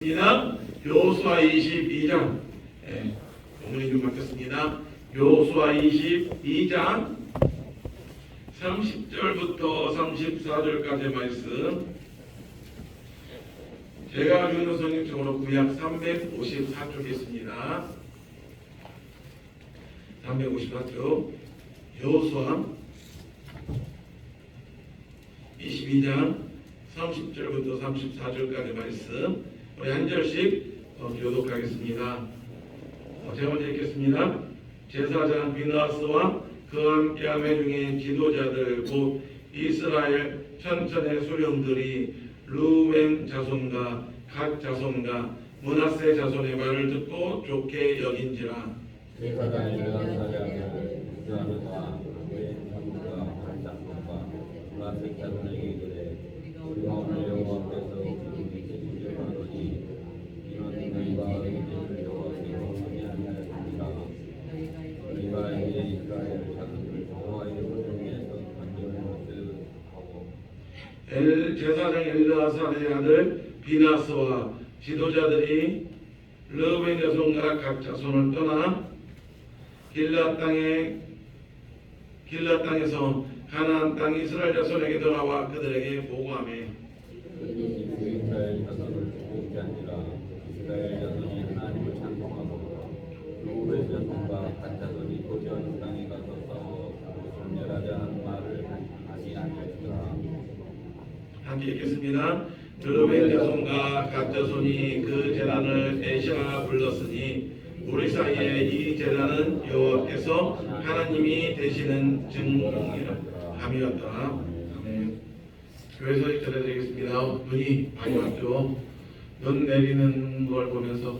여호수아 22장 본문이 좀 바뀌었습니다. 여호수아 22장 30절부터 34절까지의 말씀, 제가 가지고 있는 성경책으로 구약 354쪽에 있습니다. 354쪽 여호수아 22장 30절부터 34절까지의 말씀, 우리 한 절씩 교독하겠습니다. 제가 먼저 읽겠습니다. 제사장 비나스와 그와 함께함의 중에 지도자들 곧 이스라엘 천천의 수령들이 르우벤 자손과 갓 자손과 므낫세 자손의 말을 듣고 좋게 여긴지라. 제사장이 제사장을 주하노가 르우벤 자손과 갓 자손과 므낫세 자손에게 이르되 우리가 오늘 여호와께서 우리에게 주시려노니 이는 너희가 의지를 여호와께서 하지 아니하였느니라. 너희가 이제 이스라엘 자손을 여호와의 은총에서 단절을 못하고 제사장 엘르아살의 아들 비나스와 지도자들이 르우벤 자손과 갓 자손을 떠나 길앗 땅에서 가나안 땅 이스라엘 자손에게 돌아와 그들에게 보고하매 이스라엘 자손을 죽게 아니라 이스라엘 자손이 하나님을 찬송하고 르우벤 자손과 갓 자손이 거주하는 땅에 가서 싸워 멸하자 하는 말을 하지 아니하였더라. 함께 읽겠습니다. 르우벤 자손과 갓 자손이 그 제단을 에시라 불렀으니 우리 사이에 이 제단은 여호와께서 하나님이 되시는 증거함이었다. 교회 소식 전해드리겠습니다. 눈이 많이 왔죠. 눈 내리는 걸 보면서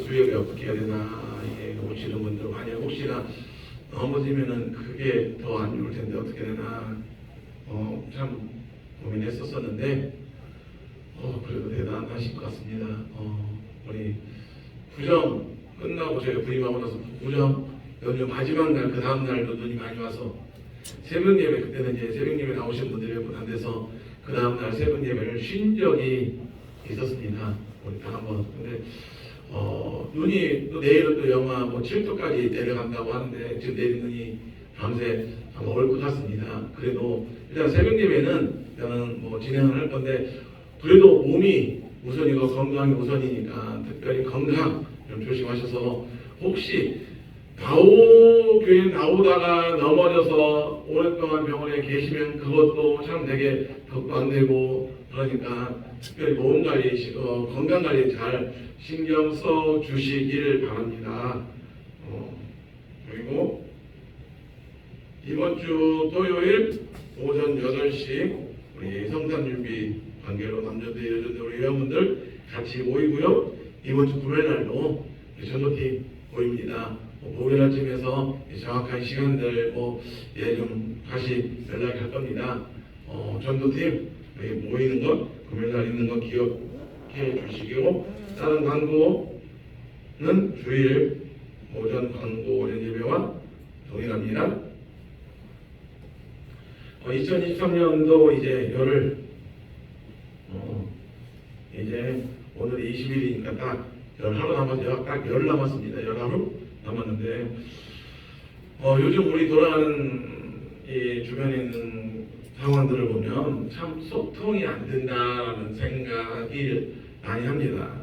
수역이 어떻게 해야 되나, 이게 오시는 분들 만약 혹시나 넘어지면은 그게 더 안 좋을 텐데 어떻게 되나 참 고민했었었는데 그래도 대단하신 것 같습니다. 우리 구정 끝나고 저희가 부임하고 나서 구정 연휴 마지막 날 그 다음 날도 눈이 많이 와서 새벽 예배, 그때는 이제 새벽 예배 나오신 분들이 몇 분 안 돼서 그 다음 날 새벽 예배를 쉰 적이 있었습니다. 우리 다 한번. 근데 눈이 또 내일은 또 영하 7도까지 내려간다고 하는데 지금 내린 눈이 밤새 아마 올 것 같습니다. 그래도 일단 새벽 예배는 저는 진행을 할 건데 그래도 몸이 우선이고 건강이 우선이니까 특별히 건강 좀 조심하셔서, 혹시 교회 나오다가 넘어져서 오랫동안 병원에 계시면 그것도 참 되게 덕도 안 되고, 그러니까 특별히 몸 관리, 건강 관리 잘 신경 써 주시길 바랍니다. 그리고 이번 주 토요일 오전 8시 우리 성탄 준비 관계로 남자들 여자들 우리 회원분들 같이 모이고요. 이번 주 금요일 날도 전도팀 모입니다. 목요일 아침에서 정확한 시간들 좀 다시 연락할 겁니다. 전도팀 모이는 것 금요일 날 있는 거 기억해 주시고, 다른 광고는 주일 오전 광고 오전 예배와 동일합니다. 2023년도 이제 열흘, 이제 오늘 20일이니까 딱 열하루 남았어요. 딱 열 남았습니다. 열하루 남았는데 요즘 우리 돌아가는 이 주변에 있는 상황들을 보면 참 소통이 안 된다라는 생각이 많이 합니다.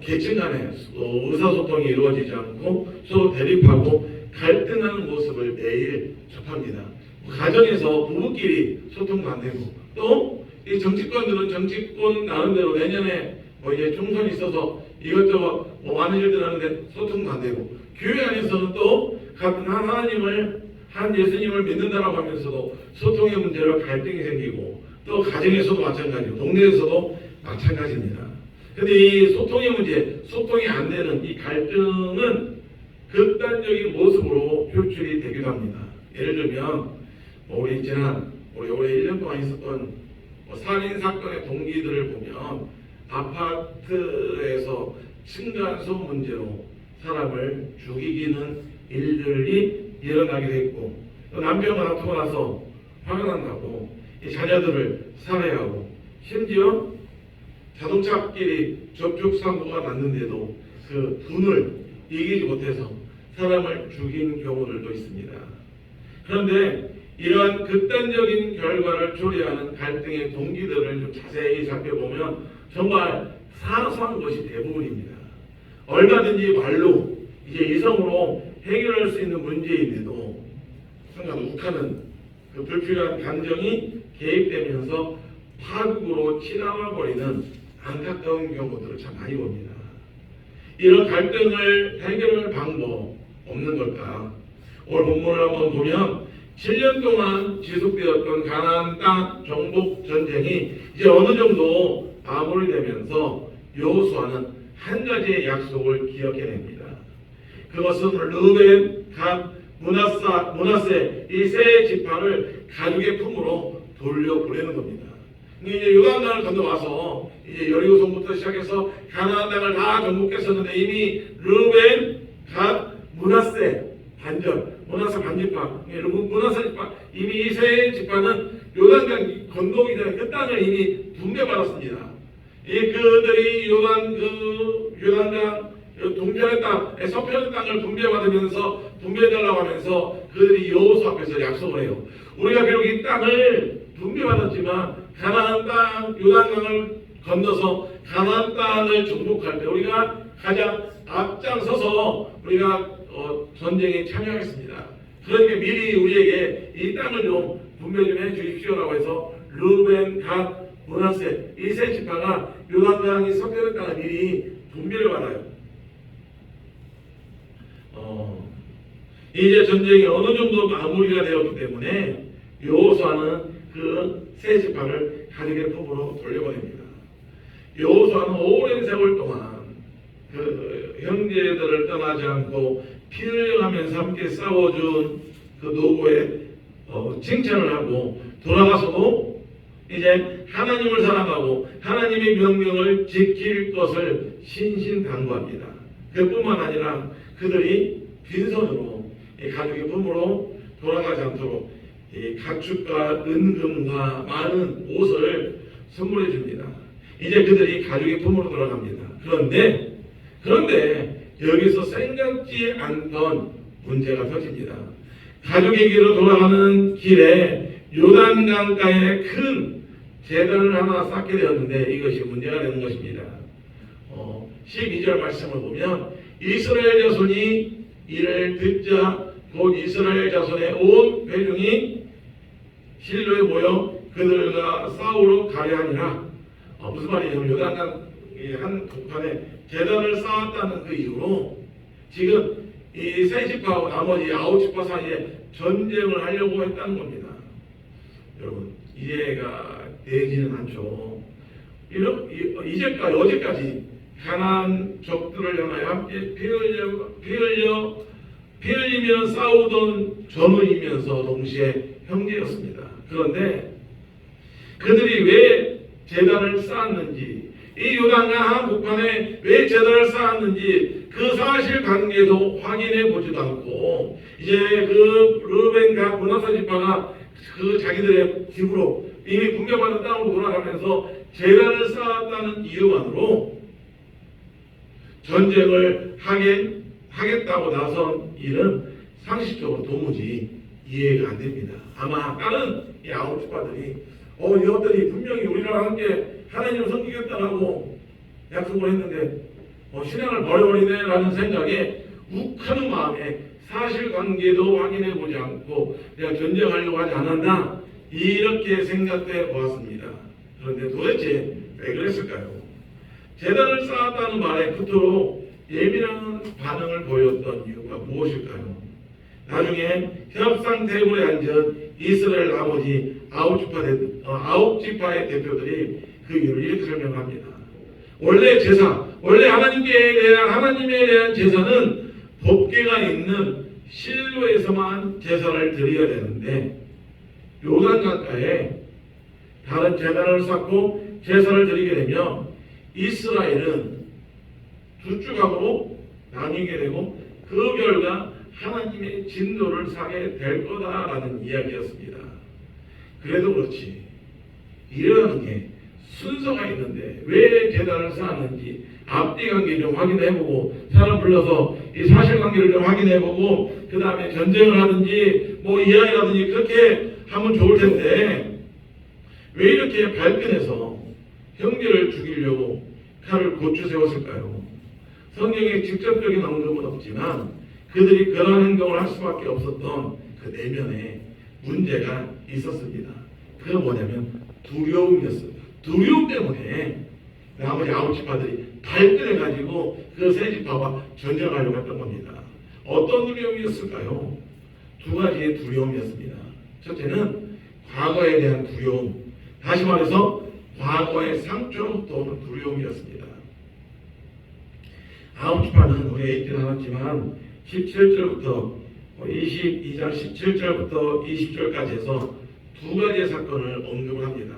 계층 간에 의사소통이 이루어지지 않고 서로 대립하고 갈등하는 모습을 매일 접합니다. 가정에서 부부끼리 소통도 안 되고, 또 이 정치권들은 정치권 나름대로 내년에 이제 총선이 있어서 이것저것 많은 일들 하는데 소통도 안 되고, 교회 안에서는 또 같은 한 예수님을 믿는다라고 하면서도 소통의 문제로 갈등이 생기고, 또 가정에서도 마찬가지고 동네에서도 마찬가지입니다. 근데 이 소통의 문제, 소통이 안 되는 이 갈등은 극단적인 모습으로 표출이 되기도 합니다. 예를 들면 우리 올해 1년 동안 있었던 살인 사건의 동기들을 보면 아파트에서 층간소 문제로 사람을 죽이기는 일들이 일어나게 됐고, 또 남편과 다투고 나서 화가 난다고 이 자녀들을 살해하고, 심지어 자동차끼리 접촉 사고가 났는데도 그 분을 이기지 못해서 사람을 죽인 경우들도 있습니다. 그런데 이러한 극단적인 결과를 초래하는 갈등의 동기들을 좀 자세히 살펴보면 정말 사소한 것이 대부분입니다. 얼마든지 말로 이제 이성으로 해결할 수 있는 문제인데도 순간 욱하는 그 불필요한 감정이 개입되면서 파국으로 치달아 버리는 안타까운 경우들을 참 많이 봅니다. 이런 갈등을 해결할 방법 없는 걸까? 오늘 본문을 한번 보면 7년 동안 지속되었던 가나안 땅 정복 전쟁이 이제 어느 정도 마무리되면서 여호수아는 한 가지의 약속을 기억해냅니다. 그것은 르벤, 갓, 므낫세 이 세 지파를 가족의 품으로 돌려보내는 겁니다. 이제 요단강을 건너와서 이제 여리고성부터 시작해서 가나안 땅을 다 정복했었는데 이미 르벤, 갓, 므낫세 반지파, 므낫세 지파 이미 이 세 지파는 요단강 건너기 전에 그 땅을 이미 분배받았습니다. 그들이 요단강 동편의 땅, 서편의 땅을 분배해달라고 하면서 그들이 여호수아 앞에서 약속을 해요. 우리가 비록 이 땅을 분배받았지만 가나안 땅, 요단강을 건너서 가나안 땅을 정복할 때 우리가 가장 앞장서서 우리가 전쟁에 참여하겠습니다. 그러니까 미리 우리에게 이 땅을 좀 분배 좀 해주십시오라고 해서 르벤, 갓, 므낫세 이 세 지파가 요단강이 서편의 땅을 미리 분배를 받아요. 이제 전쟁이 어느 정도 마무리가 되었기 때문에 여호수아는 그 세 지파를 가족의 품으로 돌려보냅니다. 여호수아는 오랜 세월 동안 그 형제들을 떠나지 않고 피 흘려가면서 함께 싸워준 그 노고에 칭찬을 하고 돌아가서도 이제 하나님을 사랑하고 하나님의 명령을 지킬 것을 신신당부합니다. 그뿐만 아니라 그들이 빈손으로 가족의 품으로 돌아가지 않도록 가축과 은금과 많은 옷을 선물해 줍니다. 이제 그들이 가족의 품으로 돌아갑니다. 그런데 여기서 생각지 않던 문제가 터집니다. 가족에게로 돌아가는 길에 요단강가에 큰 제단을 하나 쌓게 되었는데 이것이 문제가 되는 것입니다. 12절 말씀을 보면 이스라엘 자손이 이를 듣자 곧 이스라엘 자손의 온 회중이 실로에 모여 그들과 싸우러 가려 하니라. 무슨 말이냐면 요단강 한 동편에 제단을 쌓았다는 그 이유로 지금 이 세 지파하고 나머지 9지파 사이에 전쟁을 하려고 했다는 겁니다. 여러분 이해가 되지는 않죠. 어제까지 가나안 적들을 향하여 함께 피 흘리며 싸우던 전우이면서 동시에 형제였습니다. 그런데 그들이 왜 제단을 쌓았는지, 이 요단강 한복판에 왜 제단을 쌓았는지 그 사실관계도 확인해 보지도 않고 이제 그 르벤과 므낫세 지파가 그 자기들의 집으로 이미 분배받은 땅으로 돌아가면서 제단을 쌓았다는 이유만으로 전쟁을 하겠다고 나선 일은 상식적으로 도무지 이해가 안 됩니다. 아마 다른 이 9지파들이 이것들이 분명히 우리랑 함께 하나님을 섬기겠다라고 약속을 했는데 신앙을 버려버리네 라는 생각에 욱하는 마음에 사실관계도 확인해보지 않고 내가 전쟁하려고 하지 않았나 이렇게 생각해 보았습니다. 그런데 도대체 왜 그랬을까요? 제단을 쌓았다는 말에 그토록 예민한 반응을 보였던 이유가 무엇일까요? 나중에 협상 테이블에 앉은 이스라엘 나머지 9지파의 대표들이 그 이유를 이렇게 설명합니다. 원래 하나님에 대한 제사는 법궤가 있는 실로에서만 제사를 드려야 되는데 요단강가에 다른 제단을 쌓고 제사를 드리게 되면 이스라엘은 두 조각으로 나뉘게 되고 그 결과 하나님의 진노를 사게 될 거다라는 이야기였습니다. 그래도 그렇지 이러는 게 순서가 있는데 왜 제단을 쌓았는지 앞뒤 관계 좀 확인해보고 사람 불러서 이 사실관계를 좀 확인해보고 그 다음에 전쟁을 하든지 뭐 이야기라든지 그렇게 하면 좋을 텐데 왜 이렇게 발끈해서 형제를 죽이려고 칼을 고추 세웠을까요? 성경에 직접적인 언급은 없지만 그들이 그런 행동을 할 수밖에 없었던 그 내면에 문제가 있었습니다. 그건 뭐냐면 두려움이었습니다. 두려움 때문에 나머지 9지파들이 발끈해가지고 그 세 지파와 전쟁하려고 했던 겁니다. 어떤 두려움이었을까요? 두 가지의 두려움이었습니다. 첫째는 과거에 대한 두려움, 다시 말해서 과거의 상처로부터 오는 두려움이었습니다. 9지파는 우리 읽지는 않았지만 17절부터 22장 17절부터 20절까지 해서 두 가지의 사건을 언급을 합니다.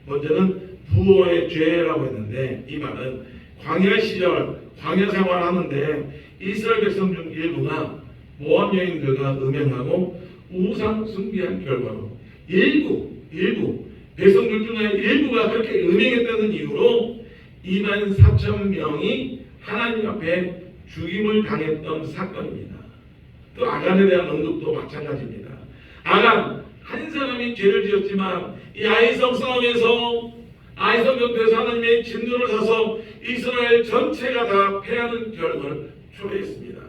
먼저는 부호의 죄라고 했는데 이 말은 광야 시절 광야 생활하는데 이스라엘 백성 중 일부가 모압 여인들과 음행하고 우상 숭배한 결과로 일부 백성들 중에 일부가 그렇게 음행했다는 이유로 2만 4천 명이 하나님 앞에 죽임을 당했던 사건입니다. 또 아간에 대한 언급도 마찬가지입니다. 아간 한 사람이 죄를 지었지만 이 아이성 싸움에서 아이성 전투에서 하나님의 진노를 사서 이스라엘 전체가 다 패하는 결과를 초래했습니다.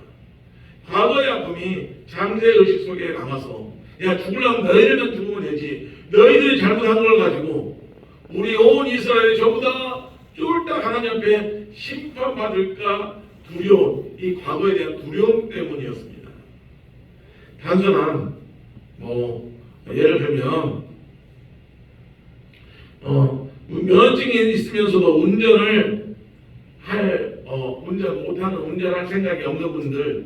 과거의 아픔이 장세의식 속에 남아서 야 죽으려면 너희들만 죽으면 되지 너희들이 잘못한 걸 가지고 우리 온 이스라엘이 전부 다 쫄딱 하나님 앞에 심판받을까 두려운 이 과거에 대한 두려움 때문이었습니다. 단순한 예를 들면 면허증이 있으면서도 운전을 운전할 생각이 없는 분들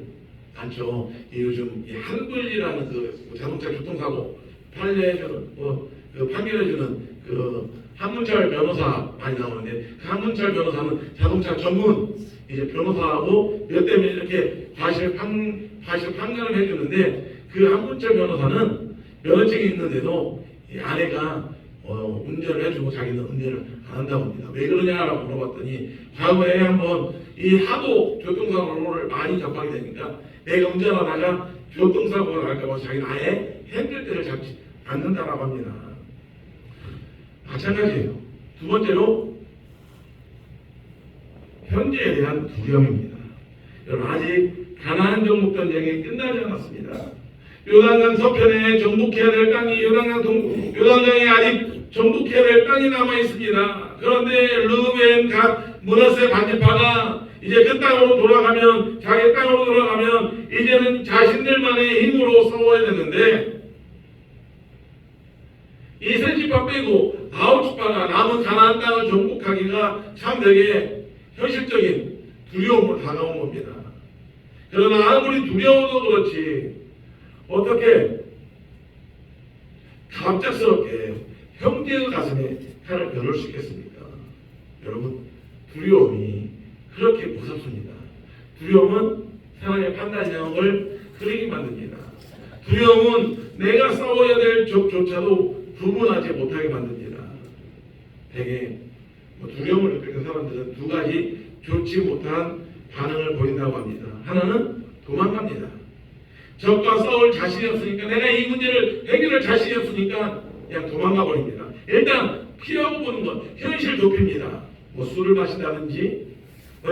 많죠. 요즘 이 한불이라는 그 자동차 교통사고 판례해주는 판결해주는 그 한문철 변호사 많이 나오는데 그 한문철 변호사는 자동차 전문 이제 변호사하고 몇 대 몇 이렇게 과실 판결을 해주는데 그 한문철 변호사는 면허증이 있는데도 이 아내가 운전을 해주고 자기는 운전을 안 한다고 합니다. 왜 그러냐라고 물어봤더니 과거에 한번 이 하도 교통사고를 많이 접하게 되니까 내가 운전하다가 교통사고가 날까봐 자기는 아예 핸들대를 잡지 않는다라고 합니다. 마찬가지예요. 두 번째로 현재에 대한 두려움입니다. 여러분 아직 가나안 정복 전쟁이 끝나지 않았습니다. 요단강 서편에 정복해야 될 땅이 요단강에 아직 정복해야 될 땅이 남아 있습니다. 그런데 르우벤 갓 므낫세 반지파가 이제 그 땅으로 돌아가면 자기 땅으로 돌아가면 이제는 자신들만의 힘으로 싸워야 되는데 이 세 지파 빼고 9지파가 남은 가나안 땅을 정복하기가 참 되게 현실적인 두려움으로 다가온 겁니다. 그러나 아무리 두려워도 그렇지 어떻게 갑작스럽게 형제의 가슴에 칼을 겨눌 수 있겠습니까? 여러분 두려움이 그렇게 무섭습니다. 두려움은 사람의 판단력을 흐리게 만듭니다. 두려움은 내가 싸워야 될 적조차도 구분하지 못하게 만듭니다. 대개 두려움을 느끼는 사람들은 두 가지 좋지 못한 반응을 보인다고 합니다. 하나는 도망갑니다. 적과 싸울 자신이 없으니까 내가 이 문제를 해결할 자신이 없으니까 그냥 도망가 버립니다. 일단 피하고 보는 것 현실 도피입니다. 술을 마신다든지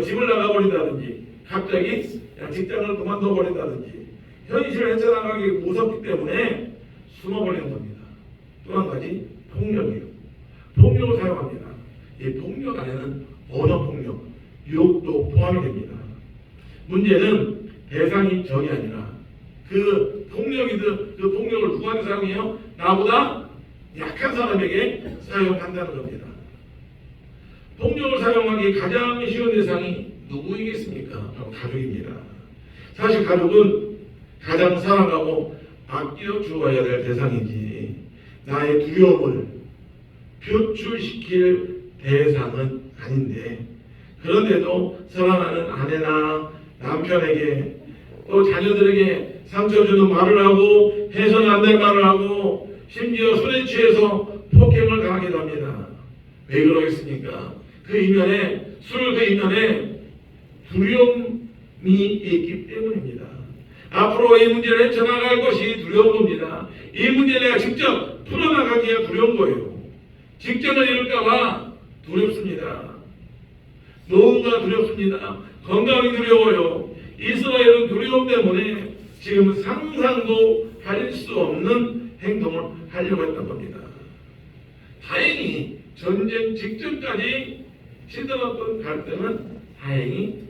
집을 나가버린다든지 갑자기 그냥 직장을 그만둬 버린다든지 현실을 헤쳐나가기 무섭기 때문에 숨어버리는 겁니다. 또 한 가지 폭력이에요. 폭력을 사용합니다. 이 폭력 안에는 언어폭력, 유혹도 포함이 됩니다. 문제는 대상이 적이 아니라 그 폭력을 누구한테 사용해요? 나보다 약한 사람에게 사용한다는 겁니다. 폭력을 사용하기 가장 쉬운 대상이 누구이겠습니까? 바로 가족입니다. 사실 가족은 가장 사랑하고 아껴 주어야 될 대상이지 나의 두려움을 표출시킬 대상은 아닌데 그런데도 사랑하는 아내나 남편에게 또 자녀들에게 상처 주는 말을 하고 해서는 안 될 말을 하고 심지어 술에 취해서 폭행을 당하기도 합니다. 왜 그러겠습니까? 그 이면에 그 이면에 두려움이 있기 때문입니다. 앞으로 이 문제를 헤쳐나갈 것이 두려운 겁니다. 이 문제를 내가 직접 풀어나가기가 두려운 거예요. 직전을 잃을까봐 두렵습니다. 노후가 두렵습니다. 건강이 두려워요. 이스라엘은 두려움 때문에 지금 상상도 할 수 없는 행동을 하려고 했던 겁니다. 다행히 전쟁 직전까지 치달았던 갈등은 다행히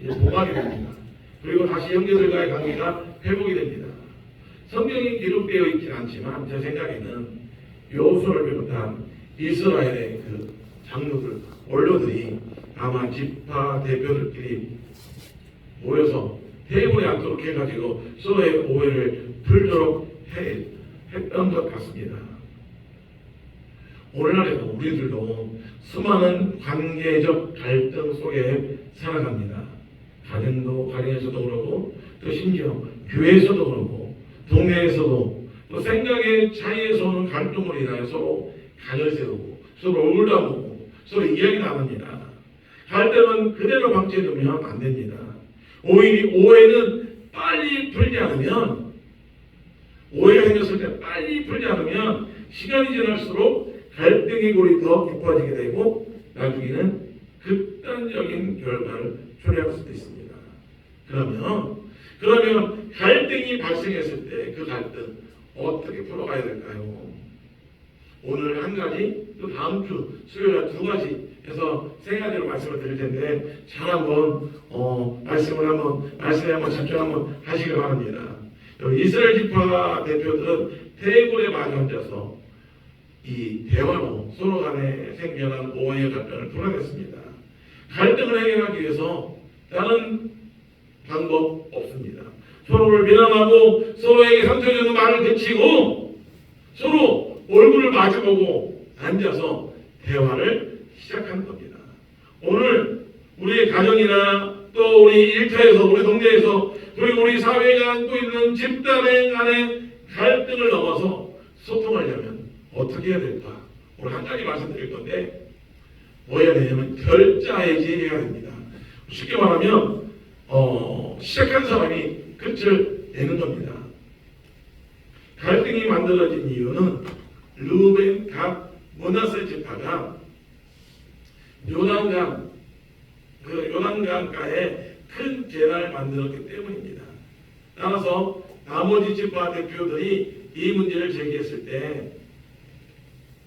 이제 봉합이 됩니다. 그리고 다시 형제들과의 관계가 회복이 됩니다. 성경이 기록되어 있진 않지만 제 생각에는 여호수아를 비롯한 이스라엘의 그 장로들, 원로들이 아마 지파 대표들끼리 모여서 테이블에 앉도록 해가지고 서로의 오해를 풀도록 했던 것 같습니다. 오늘날에도 우리들도 수많은 관계적 갈등 속에 살아갑니다. 가정에서도 그렇고 또 심지어 교회에서도 그렇고 동네에서도 또 생각의 차이에서 오는 갈등으로 인하여 서로 간을 세우고 서로 얼굴 다보고 서로 이야기 나눕니다. 갈등은 그대로 방치해두면 안 됩니다. 오해는 빨리 풀지 않으면 오해가 생겼을 때 빨리 풀지 않으면 시간이 지날수록 갈등의 골이 더 깊어지게 되고 나중에는 극단적인 결과를 초래할 수도 있습니다. 그러면 갈등이 발생했을 때 그 갈등 어떻게 풀어가야 될까요? 오늘 한 가지, 또 다음 주 수요일 두 가지 해서 세 가지로 말씀을 드릴 텐데 잘 한번 말씀에 한번 집중 한번 하시길 바랍니다. 이스라엘 지파 대표들은 테이블에 많이 앉아서 이 대화로 서로 간에 생겨난 오해의 갈등을 풀어냈습니다. 갈등을 해결하기 위해서 다른 방법 없습니다. 서로를 비난하고 서로에게 상처 주는 말을 그치고 서로 얼굴을 마주보고 앉아서 대화를 시작하는 겁니다. 오늘 우리의 가정이나 또 우리 일터에서 우리 동네에서 그리고 우리 사회가 안고 있는 집단의 간의 갈등을 넘어서 소통하려면 어떻게 해야 될까? 오늘 한 가지 말씀드릴 건데 뭐 해야 되냐면 결자해지해야 됩니다. 쉽게 말하면 시작한 사람이 끝을 내는 겁니다. 갈등이 만들어진 이유는 르우벤, 갓, 므낫세 지파가 요단강가에 큰 재난을 만들었기 때문입니다. 따라서 나머지 지파 대표들이 이 문제를 제기했을 때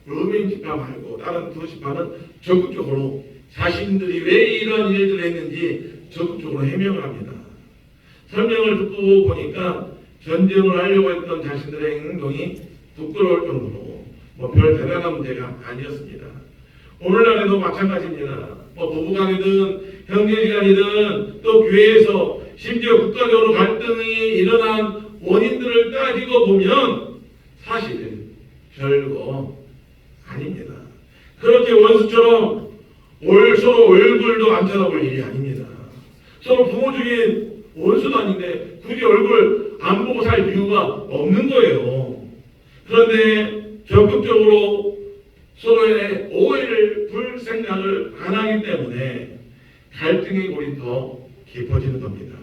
르우벤 지파 말고 다른 두 지파는 적극적으로 자신들이 왜 이런 일들을 했는지 적극적으로 해명을 합니다. 설명을 듣고 보니까 전쟁을 하려고 했던 자신들의 행동이 부끄러울 정도로 별 대단한 문제가 아니었습니다. 오늘날에도 마찬가지입니다. 부부간이든 형제지간이든 또 교회에서 심지어 국가적으로 갈등이 일어난 원인들을 따지고 보면 사실 별거 아닙니다. 그렇게 원수처럼 서로 얼굴도 안 쳐다볼 일이 아닙니다. 서로 부모 중에 원수도 아닌데 굳이 얼굴 안 보고 살 이유가 없는 거예요. 그런데 적극적으로 서로의 오해를 풀 생각을 안 하기 때문에 갈등의 골이 더 깊어지는 겁니다.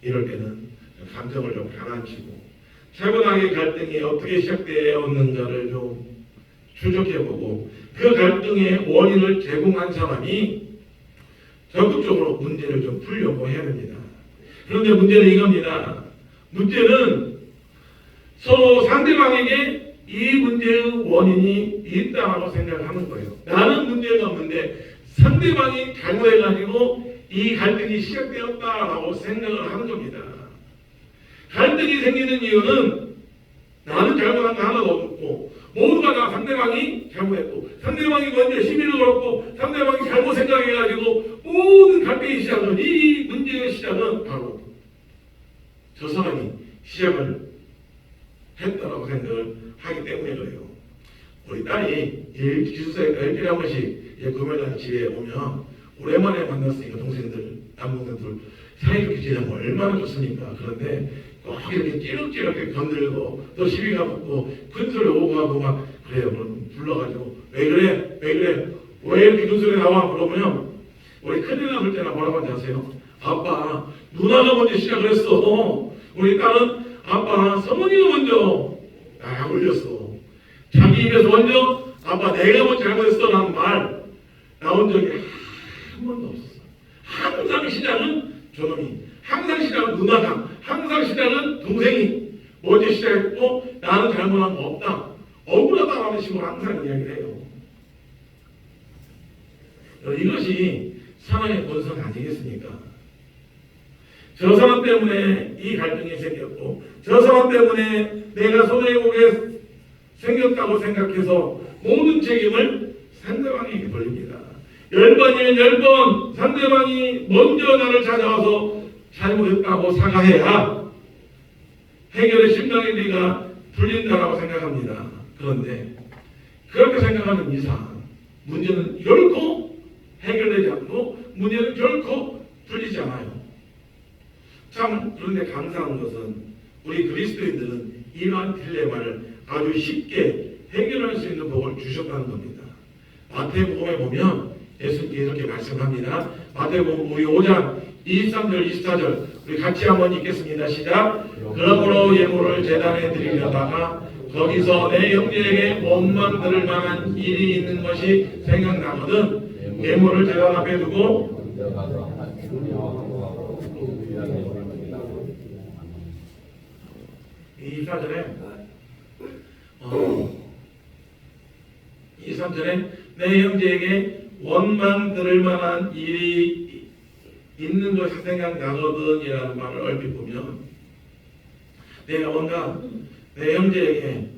이럴 때는 감정을 좀 가라앉히고 차분하게 갈등이 어떻게 시작되었는가를 좀 추적해보고 그 갈등의 원인을 제공한 사람이 적극적으로 문제를 좀 풀려고 해야 됩니다. 그런데 문제는 이겁니다. 문제는 서로 상대방에게 이 문제의 원인이 있다라고 생각하는 거예요. 나는 문제가 없는데 상대방이 잘못해가지고 이 갈등이 시작되었다라고 생각을 하는 겁니다. 갈등이 생기는 이유는 나는 잘못한 거 하나도 없고 모두가 다 상대방이 잘못했고 상대방이 먼저 시비를 걸었고 상대방이 잘못 생각해가지고 모든 갈등의 시작은 이 문제의 시작은 바로 저 사람이 시작을 했다라고 생각을 하기 때문에 그래요. 우리 딸이 기숙사에 일주일에 한 번씩 금요일날 집에 오면 오랜만에 만났으니까 동생들, 남동생들 사이좋게 지내면 얼마나 좋습니까? 그런데 꼭 이렇게 찌럭찌럭 건들고 또 시비가 붙고 큰 소리 오고 하고 막 그래요. 그럼 불러가지고 왜 그래? 왜 그래? 왜 이렇게 눈소리 나와? 물어보면 우리 큰애가 볼 때나 뭐라고 하는지 아세요? 아빠, 누나가 먼저 시작을 했어. 우리 딸은 아빠, 성원이가 먼저 딱 올렸어. 자기 입에서 먼저 아빠 내가 먼저 잘못했어 라는 말 나온 적이 한 번도 없었어. 항상 시작은 저놈이, 항상 시작은 누나가, 항상 시작은 동생이 먼저 시작했고 나는 잘못한 거 없다. 억울하다라는 식으로 항상 이야기를 해요. 이것이 사랑의 본성 아니겠습니까? 저 사람 때문에 이 갈등이 생겼고 저 사람 때문에 내가 손해보게 생겼다고 생각해서 모든 책임을 상대방에게 돌립니다. 10번이면 10번 상대방이 먼저 나를 찾아와서 잘못했다고 사과해야 해결의 심장인리가 풀린다라고 생각합니다. 그런데 그렇게 생각하는 이상 문제는 결코 해결되지 않고 문제는 결코 풀리지 않아요. 참 그런데 감사한 것은 우리 그리스도인들은 이러한 딜레마를 아주 쉽게 해결할 수 있는 복을 주셨다는 겁니다. 마태복음에 보면 예수님께 이렇게 말씀합니다. 마태복음 우리 5장 23절 24절 우리 같이 한번 읽겠습니다. 시작. 그러므로 예물을 제단에 드리려다가 거기서 내 형제에게 원망 들을 만한 일이 있는 것이 생각나거든 예물을 제단 앞에 두고 이 23절에 내 형제에게 원망 들을 만한 일이 있는 것이 생각나거든 이라는 말을 얼핏 보면 내가 뭔가 내 형제에게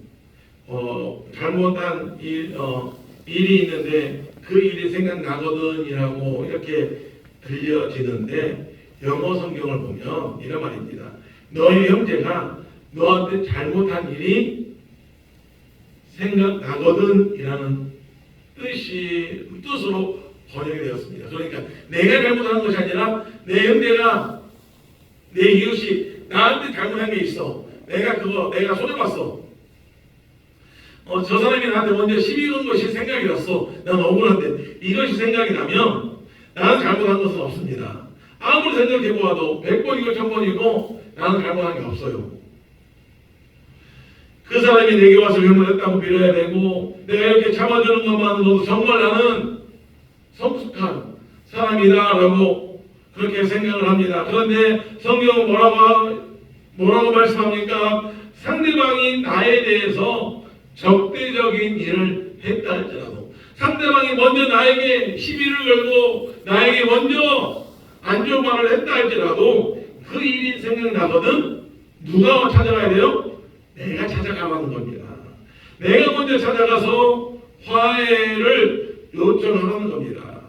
잘못한 일이 있는데 그 일이 생각나거든 이라고 이렇게 들려지는데 영어 성경을 보면 이런 말입니다. 너희 형제가 너한테 잘못한 일이 생각나거든 이라는 뜻으로 번역이 되었습니다. 그러니까 내가 잘못한 것이 아니라 내 형제가 내 이웃이 나한테 잘못한 게 있어. 내가 손해봤어. 저 사람이 나한테 먼저 시비 건 것이 생각이 났어. 난 억울한데 이것이 생각이 나면 나는 잘못한 것은 없습니다. 아무리 생각해보아도 100번이고 1000번이고 나는 잘못한 게 없어요. 그 사람이 내게 와서 잘못했다고 빌어야 되고 내가 이렇게 참아주는 것만으로도 정말 나는 성숙한 사람이다라고 그렇게 생각을 합니다. 그런데 성경은 뭐라고 말씀합니까? 상대방이 나에 대해서 적대적인 일을 했다 할지라도 상대방이 먼저 나에게 시비를 걸고 나에게 먼저 안 좋은 말을 했다 할지라도 그 일이 생각나거든 누가 찾아가야 돼요? 내가 찾아가는 겁니다. 내가 먼저 찾아가서 화해를 요청하는 겁니다.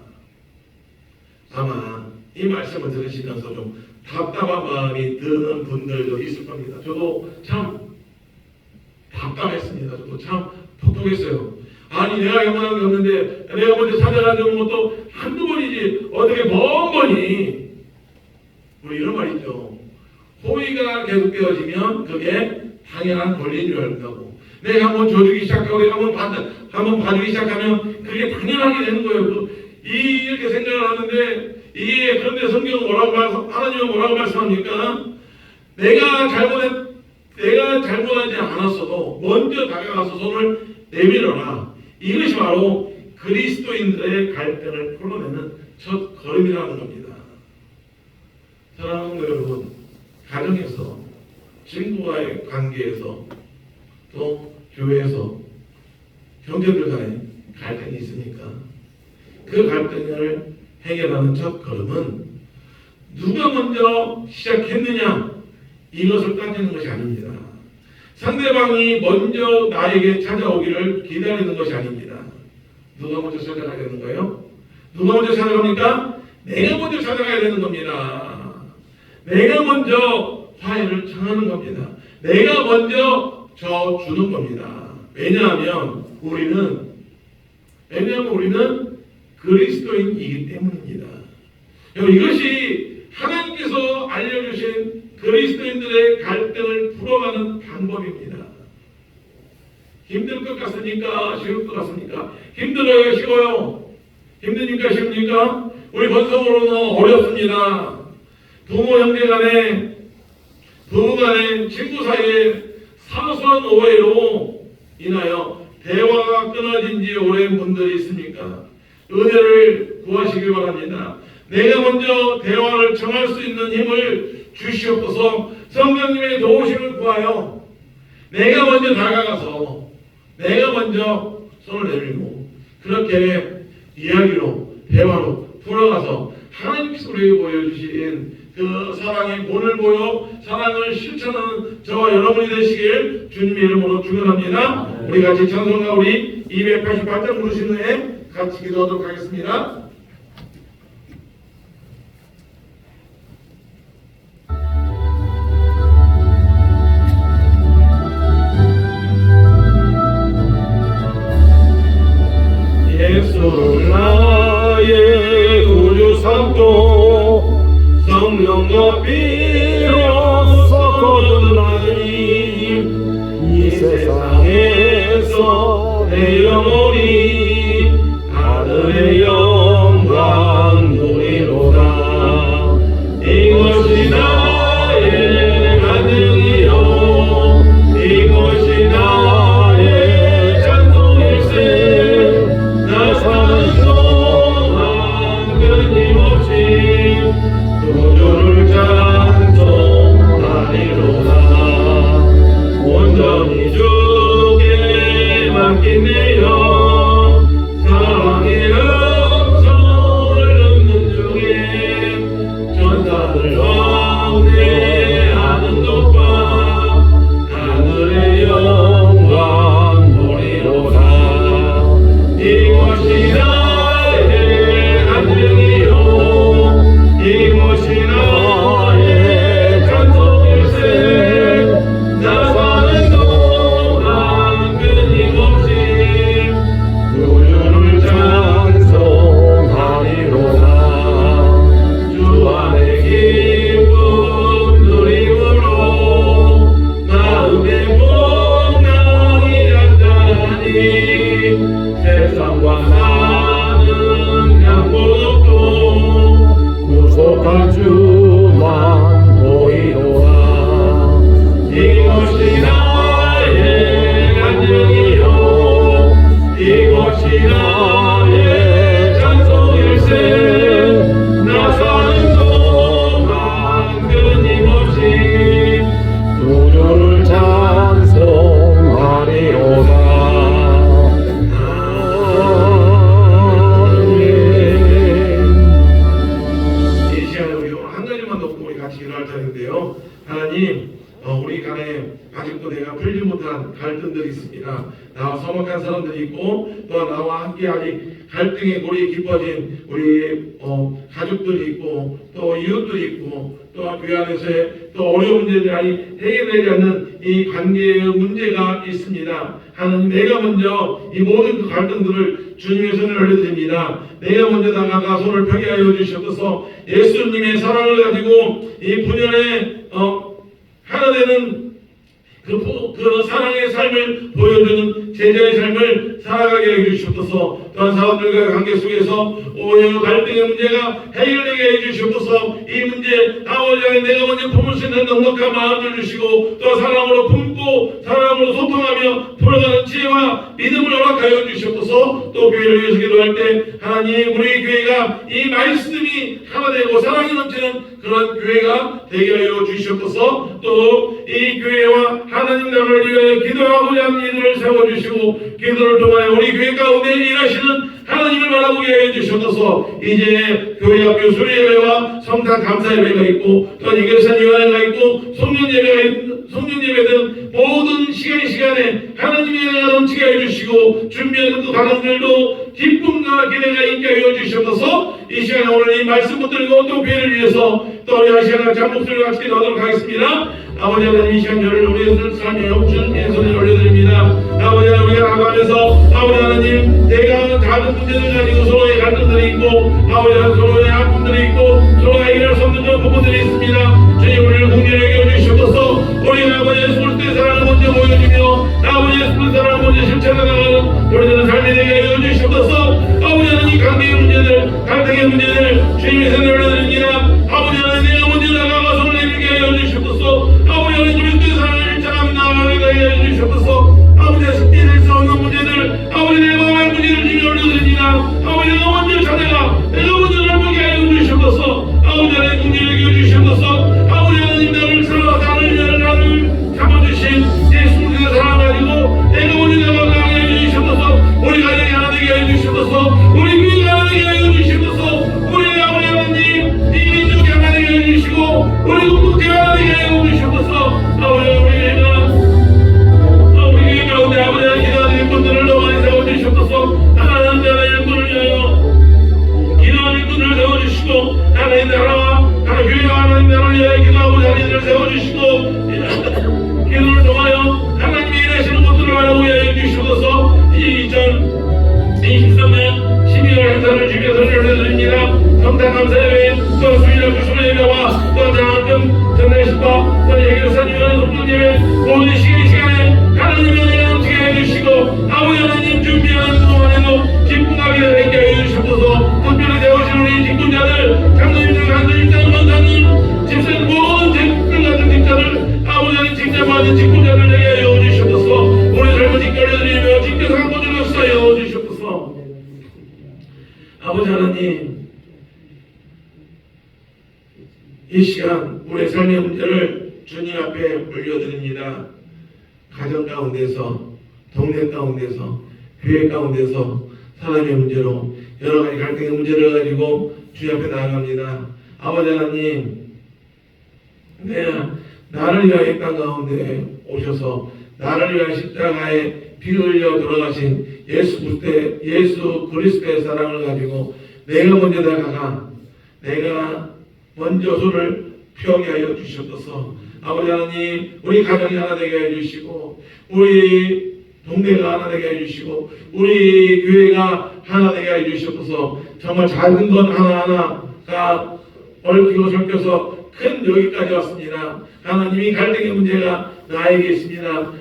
아마 이 말씀을 들으시면서 좀 답답한 마음이 드는 분들도 있을 겁니다. 저도 참 답답했습니다. 저도 참 톡톡했어요. 아니 내가 잘못한 게 없는데 내가 먼저 찾아가는 것도 한두 번이지 어떻게 번번이 우리 이런 말 있죠. 호의가 계속되어지면 그게 당연한 권리인 줄 알고 내가 한번 줘주기 시작하고 내가 한번 봐주기 시작하면 그게 당연하게 되는 거예요. 이렇게 생각을 하는데 이게 그런데 성경은 하나님은 뭐라고 말씀합니까? 내가 잘못하지 않았어도 먼저 다가가서 손을 내밀어라. 이것이 바로 그리스도인들의 갈등을 풀어내는 첫 걸음이라는 겁니다. 사랑하는 여러분, 가정에서 친구와의 관계에서 또 교회에서 형제들 간에 갈등이 있으니까 그 갈등을 해결하는 첫 걸음은 누가 먼저 시작했느냐 이것을 따지는 것이 아닙니다. 상대방이 먼저 나에게 찾아오기를 기다리는 것이 아닙니다. 누가 먼저 찾아가야 되는 거예요? 누가 먼저 찾아갑니까? 내가 먼저 찾아가야 되는 겁니다. 내가 먼저 화해를 청하는 겁니다. 내가 먼저 주는 겁니다. 왜냐하면 우리는 그리스도인이기 때문입니다. 이것이 하나님께서 알려주신 그리스도인들의 갈등을 풀어가는 방법입니다. 힘들 것 같습니까? 쉬울 것 같습니까? 힘들어요? 쉬워요? 힘드니까 쉽니까? 우리 번성으로는 어렵습니다. 부모 형제 간에, 부부 간에, 친구 사이에 사소한 오해로 인하여 대화가 끊어진 지 오랜 분들이 있습니까? 은혜를 구하시기 바랍니다. 내가 먼저 대화를 정할 수 있는 힘을 주시옵소서. 성령님의 도우심을 구하여 내가 먼저 다가가서 내가 먼저 손을 내밀고 그렇게 이야기로 대화로 풀어가서 하나님께서 우리에게 보여주신 그 사랑의 본을 보여 사랑을 실천하는 저와 여러분이 되시길 주님의 이름으로 축원합니다. 우리 같이 찬송가 우리 288장 부르신 후에 같이 기도하도록 하겠습니다. 예수를 나의 구주 삼고 성령과 비로소 거듭나니 이 세상에서 내 영혼이 하늘의 영광 누리로다. 이것이 나의 간증이요 이것이 나의 찬송일세. 나 사는 동안 끊임없이 구주를 찬송하리로다. 온전히 주께 맡긴 내 영 사랑의 음성을 듣는 중에 전사를 왕래하는 것과 하늘의 영광 보리로다. 이것이 나의 간증이요 이것이 나의 찬송일세. 나 사는 동안 끊임없이 구주를 찬송하리로다. 주 안에 기쁨 누림으로 마음의 풍랑이 잔잔하니 세상과 나는 양보도 없고 구속할 주만 보이노라. 이것이 나의 간증이요 이것이 나의 찬송일세. 나 사는 동안 끊임없이 구주를 찬송하리로다. 이 시간에 우리 한 가지만 놓고 우리 같이 기도할 텐데요. 하나님, 우리 간에 아직도 내가 풀지 못한 갈등들이 있습니다. 나와 서먹한 사람들이 있고 또 나와 함께 아직 갈등의 골이 깊어진 우리 가족들이 있고 또 이웃들이 있고 또 교회 안에서의 또 어려운 문제들이 아직 해결되지 않는 이 관계의 문제가 있습니다. 하나님, 내가 먼저 이 모든 그 갈등들을 주님의 손에 올려드립니다. 내가 먼저 다가가 손을 펴게 하여 주시옵소서. 예수님의 사랑을 가지고 이 분열에 하나 되는 그 사랑의 삶을 보여주는 제자의 삶을 살아가게 해주시옵소서. 또한 사람들과 관계 속에서 오해와 갈등의 문제가 해결되게 해주시옵소서. 이 문제 아버지 안에 내가 먼저 품을 수 있는 넉넉한 마음을 주시고 또 사랑으로 품고 사랑으로 소통하며 풀어가는 지혜와 믿음을 허락하여 주시옵소서. 또 교회를 위해서 기도할 때 하나님, 우리 교회가 이 말씀이 하나 되고 사랑이 넘치는 그런 교회가 되게 하여 주시옵소서. 또 이 교회와 하나님 나라를 위하여 기도하고자 하는 이들을 세워주시고 기도를 통하여 우리 교회 가운데 일하시는 하나님을 바라보게 해 주시옵소서. 이제 교회 학교 수료예배와 성탄 감사예배가 있고 또 예결산 유한회가 있고 송년예배 등 모든 시간에 하나님의 은혜가 넘치게 해주시고 준비하는 그 과정들도 기쁨과 기대가 있게 하여 주시옵소서. 이 시간에 오늘 이 말씀 붙들고 또 교회를 위해서 또 우리 한 시간 잠목소리를 같이 기도하도록 하겠습니다. 아버지 하나님, 이 시간 저를 우리의 삶의 영주님의 손에 올려드립니다. 아버지 하나님, 우리가 나가면서 아버지 하나님, 내가 다른 문제들 가지고 서로의 갈등들이 있고 아버지 하나님, 서로의 아픔들이 있고 서로가 해결할 수 없는 그런 부분들이 있습니다. 주님, 우리를 공경하게 해주시옵소서. 우리 아버지의 스물때 사랑을 먼저 보여주며 아버지의 스물 사랑을 먼저 예산을 올려드립니다. 아버지 하나님 내가 먼저 나가가 손을 내밀게 하여 주시옵소서. 아버지 하나님 그리스도의 사랑을 일장하며 나아가게 하여 주시옵소서. 아버지 식대를 싸우는 문제들 아버지 내 마음의 문제를 지며 올려드립니다. 아버지 내가 먼저 찾아가 내가 먼저 넓게 하여 주시옵소서. 아버지 하나님 문제를 이겨 주시옵소서. 아버지 하나님 나를 사랑을 위하여 나를 잡아주신 예수 그리스도의 사랑 가지고 내가 먼저 나가게 하여 주시옵소서. 우리 가정이 하나 되게 하여 주시옵소서. 우리 교회가 하나 되게 하여 주시옵소서. 우리 아버지 하나님 이 민족이 하나 되게 하여 주시고 우리 공동체가 하나 되게 하여 주시옵소서. 아버지 우리 가운데 아버지 하나님 기도하는 분들을 더 많이 세워주시옵소서. 하나님 나라의 일꾼을 위하여 기도하는 일꾼을 세워주시고 하나님 나라와 하나님 교회와 하나님 나라를 위하여 기도하고 자리들을 세워주시고 기도를 통하여 하나님이 일하시는 것들을 바라보게 하여 주시옵소서. 2023년 12월 행사를 주께서 올려드립니다. 성탄 감사예배 또 수일날 구심의 예배와 또 장학금 전례식과 또 예결사님의 성도님의 모든 시간에 하나님의 은혜를 넘치게 해주시고 아버지 하나님 준비하는 동안에도 기쁨하게 되게 해주시옵소서. 특별히 세우신 우리 직분자들 장로님들 간사님들 원사님 집사님 모든 제국들 같은 직자들 아버지 하나님 직자받은 직분자들 되게 하여 주시옵소서. 우리 삶을 지켜드리며 직접 상고들을 쌓여 주시옵소서. 아버지 하나님 이 시간 우리의 삶의 문제를 주님 앞에 올려드립니다. 가정 가운데서 동네 가운데서 교회 가운데서 사람의 문제로 여러 가지 갈등의 문제를 가지고 주님 앞에 나아갑니다. 아버지 하나님 나를 위하여 이 땅 가운데 오셔서 나를 위하여 십자가에 피 흘려 돌아가신 예수 그리스도의 사랑을 가지고 내가 먼저 다가가 내가 먼저 손을 펴게 하여 주시옵소서. 아버지 하나님 우리 가정이 하나 되게 해주시고 우리 동네가 하나 되게 해주시고 우리 교회가 하나 되게 해주시옵소서. 정말 작은 것 하나하나가 얽히고 섞여서 큰 여기까지 왔습니다. 하나님이 갈등의 문제가 나에게 있습니다.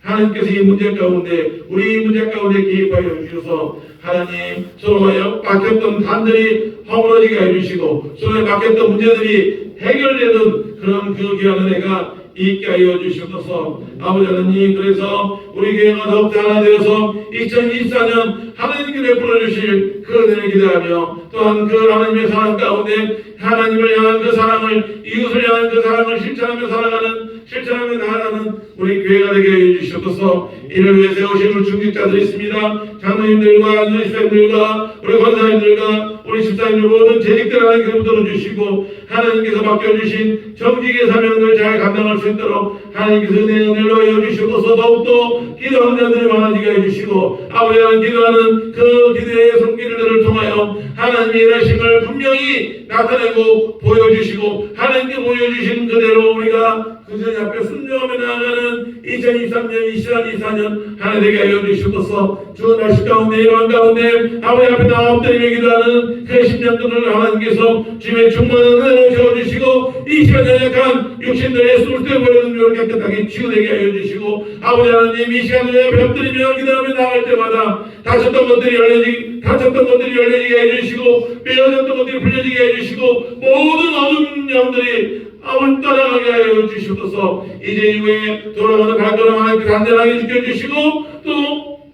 하나님께서 이 문제 가운데 우리 문제 가운데 개입하여 주셔서 하나님 서로가 막혔던 단들이 허물어지게 해주시고 서로에 막혔던 문제들이 해결되는 그런 그 귀한 은혜가 있게 하여 주시옵소서. 아버지 하나님 그래서 우리 교회가 더욱더 하나 되어서 2024년 하나님께 베풀어 주실 그 은혜를 기대하며 또한 그 하나님의 사랑 가운데 하나님을 향한 그 사랑을 이웃을 향한 그 사랑을 실천하며 나아가는 우리 교회가 되게 해주시옵소서. 이를 위해 세우신 우리 중직자들이 있습니다. 장로님들과 유식사님들과 우리 권사님들과 우리 집사님들 모든 재직들 하나님께서 붙들어주시고 하나님께서 맡겨주신 정직의 사명을 잘 감당할 수 있도록 하나님께서 은혜로 해주시옵소서. 더욱더 기도하는 자들이 많아지게 해주시고 아버지 하나님 기도하는 그 기도의 손길들을 통하여 하나님의 일하심을 분명히 나타내고 보여주시고 하나님께 보여주신 그대로 우리가 그 주님 앞에 순종하며 나아가는 2023년 2024년 하나 되게 하여 주시옵소서. 주 날씨 가운데 이러한 가운데 아버지 앞에 나와 엎드리며 기도하는 그 10년 동안 하나님께서 주님의 충만한 은혜를 세워주시고 이 시간에 약한 육신들의 술때 보이는 요를 깨끗하게 치유되게 하여 주시고 아버지 하나님 이 시간에 엎드리며 기도하며 나아갈 때마다 다쳤던 것들이 열려지게 해주시고 빼어졌던 것들이 풀려지게 해주시고 모든 어둠 영들이 아버지 따라가게 하여 주시옵소서. 이제 이후에 돌아가는 발걸음 하나님께 단단하게 지켜주시고 또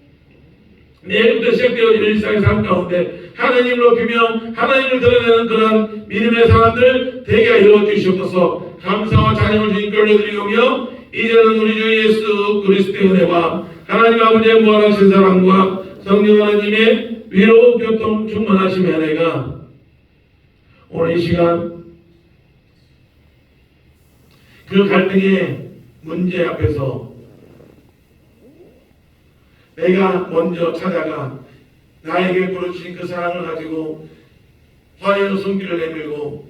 내일부터 시작되어지는 일상의 삶 가운데 하나님을 높이며 하나님을 드러내는 그런 믿음의 사람들 되게 하여 주시옵소서. 감사와 찬양을 주님께 올려드리오며 이제는 우리 주 예수 그리스도의 은혜와 하나님 아버지의 무한하신 사랑과 성령 하나님의 위로 교통 충만하심의 은혜가 오늘 이 시간 그 갈등의 문제 앞에서 내가 먼저 찾아가 나에게 부르신 그 사랑을 가지고 화해의 손길을 내밀고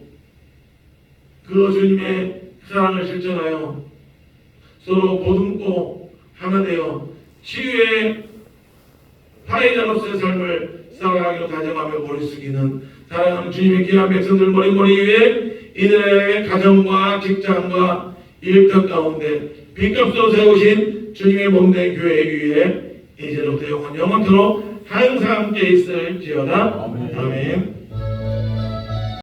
그 주님의 사랑을 실천하여 서로 보듬고 하나 되어 치유의 화해자로서의 삶을 살아가기로 다정하며 머리 숙이는 사랑하는 주님의 귀한 백성들 머리 위에 이들의 가정과 직장과 일터 가운데 빚값으로 세우신 주님의 몸된 교회 위에 이제로부터 영원토록 항상 함께 있을지어다. 아멘.